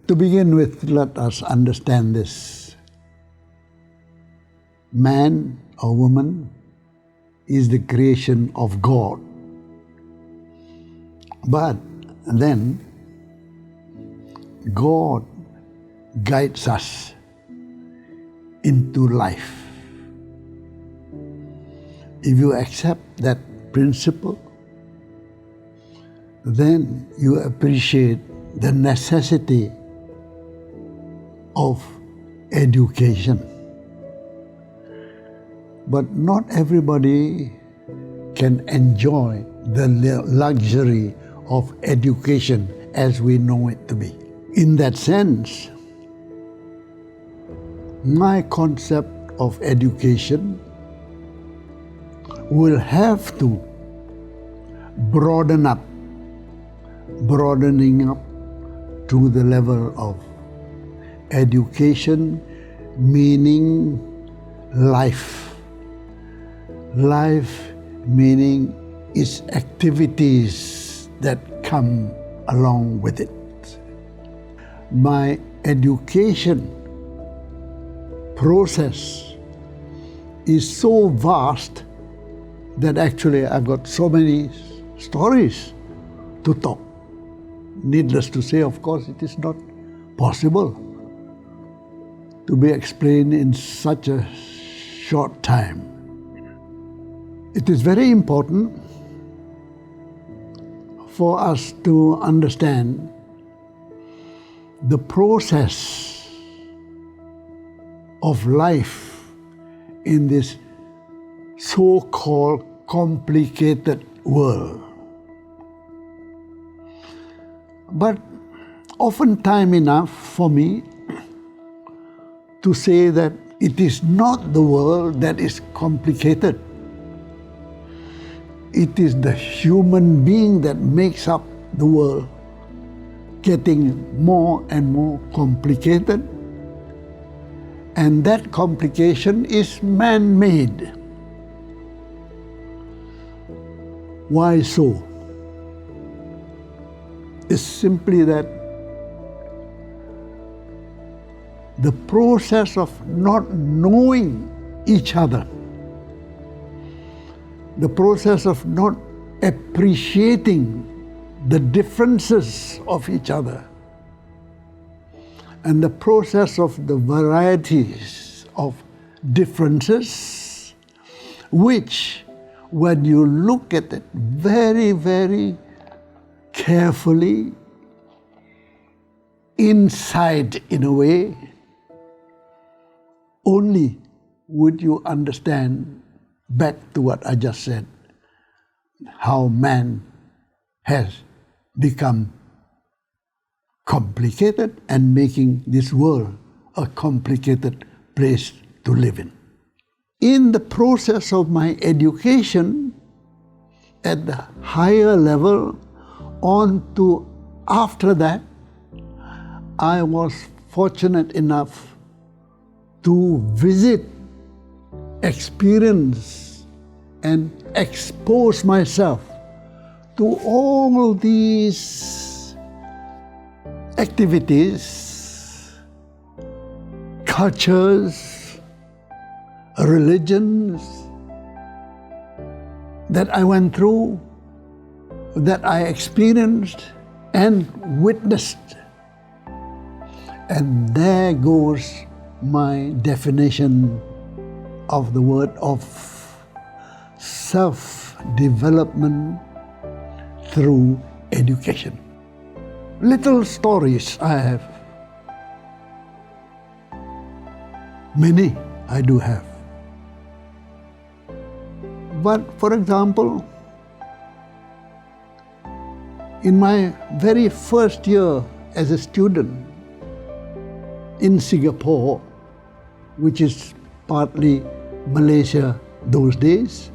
To begin with, let us understand this. Man or woman is the creation of God. But then God guides us into life. If you accept that principle, then you appreciate the necessity of education. But not everybody can enjoy the luxury of education as we know it to be. In that sense, my concept of education will have to broadening up to the level of education, meaning life. Life meaning its activities that come along with it. My education process is so vast that actually I've got so many stories to talk. Needless to say, of course, it is not possible to be explained in such a short time. It is very important for us to understand the process of life in this so-called complicated world. But oftentimes enough for me to say that it is not the world that is complicated. It is the human being that makes up the world getting more and more complicated. And that complication is man-made. Why so? It's simply that the process of not knowing each other, the process of not appreciating the differences of each other, and the process of the varieties of differences, which when you look at it very, very carefully, inside in a way, only would you understand, back to what I just said, how man has become complicated and making this world a complicated place to live in. In the process of my education at the higher level, on to after that, I was fortunate enough to visit, experience, and expose myself to all these activities, cultures, religions that I went through, that I experienced and witnessed. And there goes my definition of the word of self-development through education. Little stories I have. Many I do have. But for example, in my very first year as a student in Singapore, which is partly Malaysia those days,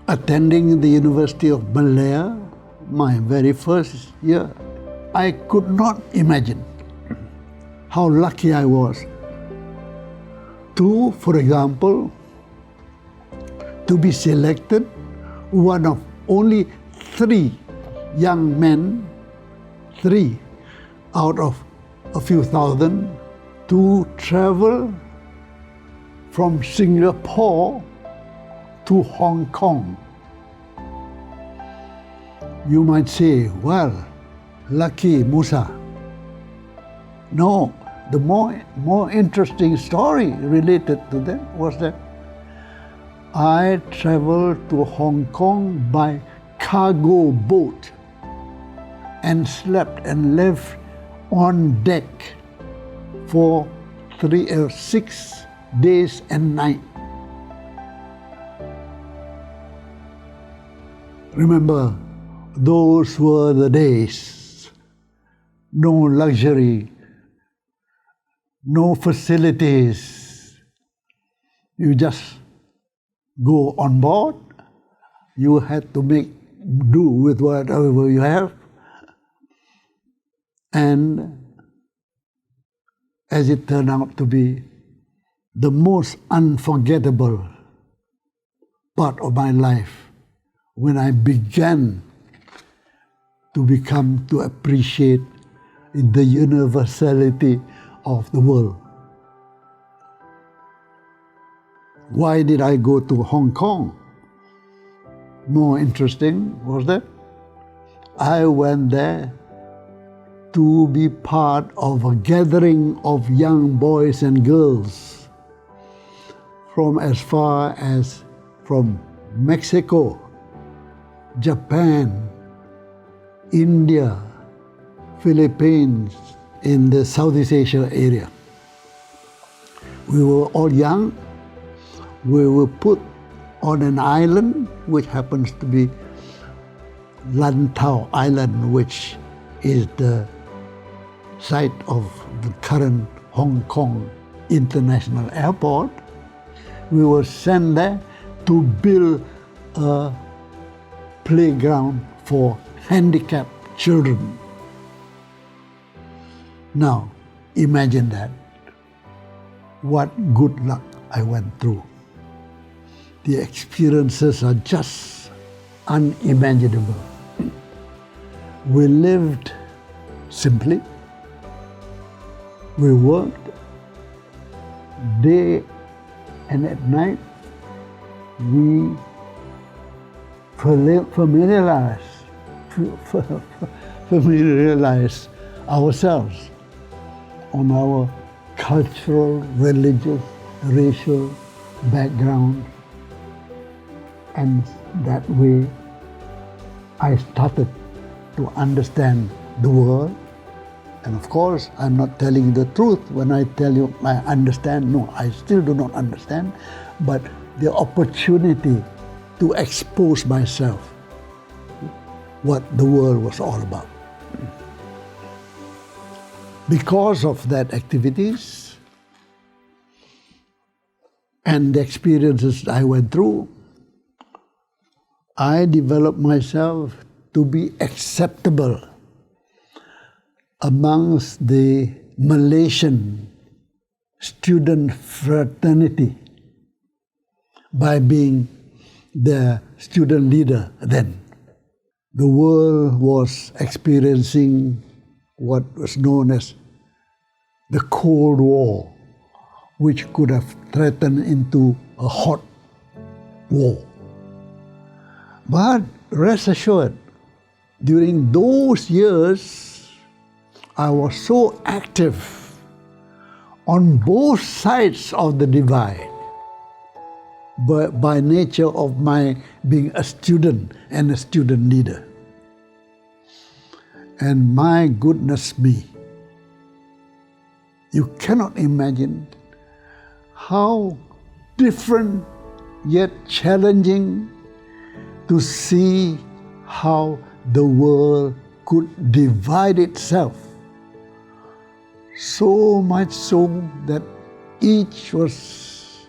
attending the University of Malaya, my very first year, I could not imagine how lucky I was to, for example, to be selected one of only 3 young men, 3 out of a few thousand to travel from Singapore to Hong Kong. You might say, well, lucky Musa. No, the more interesting story related to that was that I traveled to Hong Kong by cargo boat and slept and lived on deck for 6 days and nights. Remember, those were the days. No luxury, no facilities. You just go on board. You had to make do with whatever you have. And as it turned out to be, the most unforgettable part of my life when I began to appreciate the universality of the world. Why did I go to Hong Kong? More interesting was that I went there to be part of a gathering of young boys and girls from as far as from Mexico, Japan, India, Philippines, in the Southeast Asia area. We were all young. We were put on an island, which happens to be Lantau Island, which is the site of the current Hong Kong International Airport. We were sent there to build a playground for handicapped children. Now, imagine that. What good luck I went through. The experiences are just unimaginable. We lived simply. We worked day and at night. We familiarize ourselves on our cultural, religious, racial background. And that way, I started to understand the world. And of course, I'm not telling you the truth when I tell you I understand. No, I still do not understand. But the opportunity to expose myself, what the world was all about. Because of that activities and the experiences I went through, I developed myself to be acceptable amongst the Malaysian student fraternity by being the student leader then. The world was experiencing what was known as the Cold War, which could have threatened into a hot war. But rest assured, during those years, I was so active on both sides of the divide, but by nature of my being a student and a student leader. And my goodness me, you cannot imagine how different yet challenging to see how the world could divide itself. So much so that each was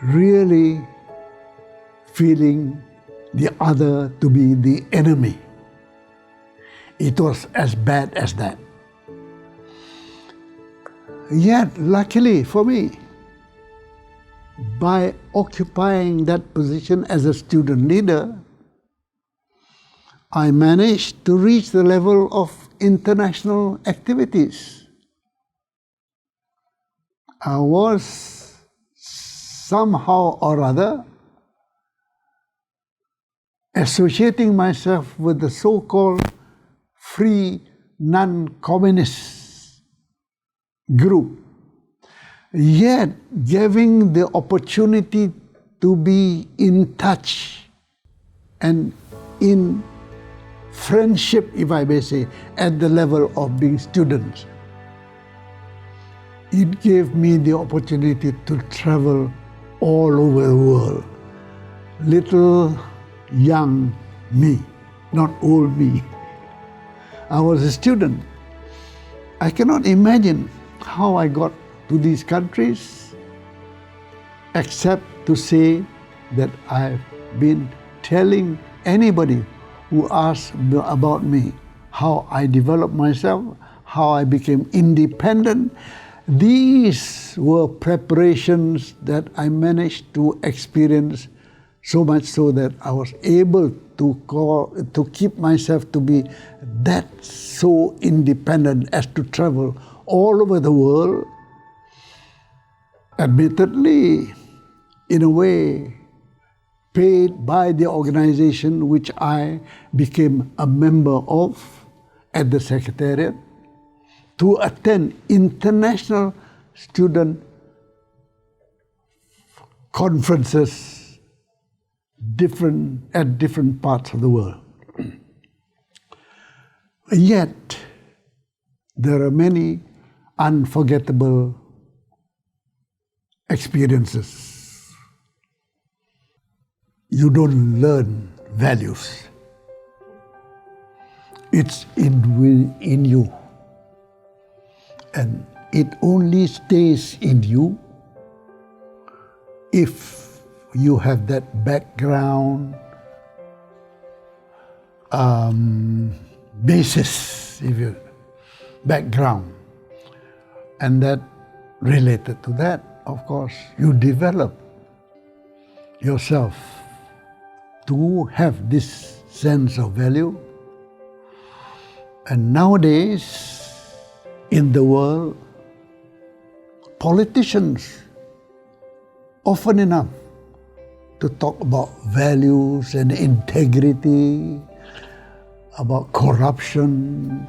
really feeling the other to be the enemy. It was as bad as that. Yet, luckily for me, by occupying that position as a student leader, I managed to reach the level of international activities. I was somehow or other associating myself with the so-called free non-communist group, yet giving the opportunity to be in touch and in friendship, if I may say, at the level of being students. It gave me the opportunity to travel all over the world. Little young me, not old me. I was a student. I cannot imagine how I got to these countries, except to say that I've been telling anybody who asks about me how I developed myself, how I became independent. These were preparations that I managed to experience, so much so that I was able to keep myself to be that so independent as to travel all over the world, admittedly, in a way, paid by the organization which I became a member of at the Secretariat, to attend international student conferences at different parts of the world. Yet, there are many unforgettable experiences. You don't learn values. It's in you. And it only stays in you if you have that background, basis, background. And that related to that, of course, you develop yourself to have this sense of value. And nowadays, in the world, politicians often enough to talk about values and integrity, about corruption,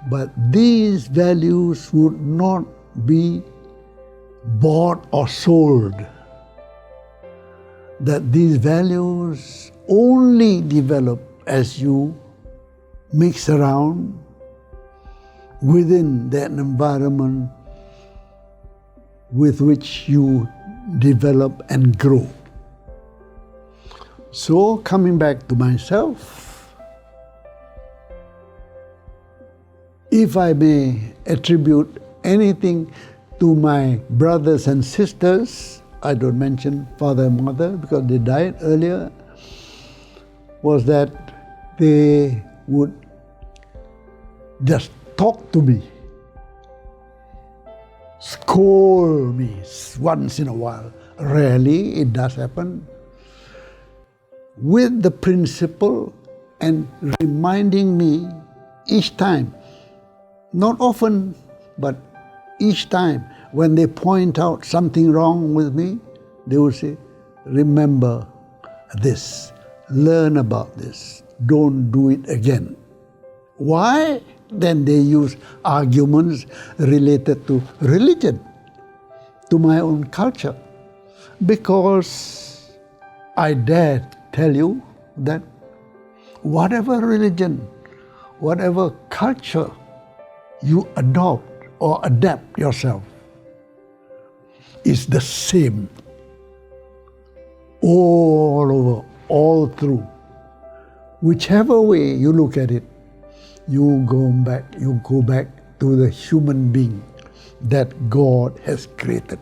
but these values would not be bought or sold. That these values only develop as you mix around within that environment with which you develop and grow. So, coming back to myself, if I may attribute anything to my brothers and sisters, I don't mention father and mother because they died earlier, was that they would just talk to me, scold me once in a while. Rarely, it does happen. With the principle and reminding me each time, not often, but each time when they point out something wrong with me, they will say, remember this, learn about this, don't do it again. Why? Then they use arguments related to religion, to my own culture. Because I dare tell you that whatever religion, whatever culture you adopt or adapt yourself is the same all over, all through. Whichever way you look at it, you go back to the human being that God has created.